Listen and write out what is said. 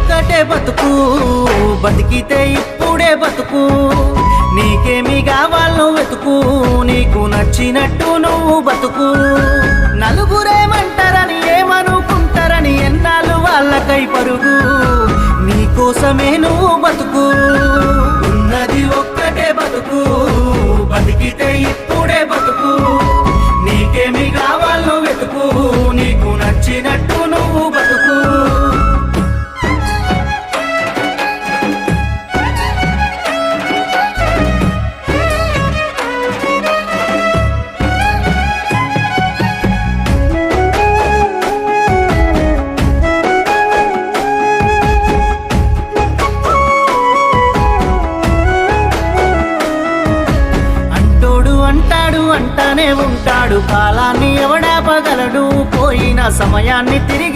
ఒక్కటే బతుకు బతికితే ఇప్పుడే బతుకు నీకేమి కావాలో వెతుకు నీకు నచ్చినట్టు నువ్వు బతుకు నలుగురేమంటారని ఏమనుకుంటారని ఎన్నాళ్ళు వాళ్ళకై పరుగు నీకోసమే నువ్వు బతుకు ఉన్నది ఒక్కటే బతుకు బతికితే ఇప్పుడే బతుకు నీకేమి కావాలో వెతుకు నీకు నచ్చినట్టు నువ్వు బతుకు అంటానే ఉంటాడు కాలాన్ని ఎవడాపగలడు పోయిన సమయాన్ని తిరిగి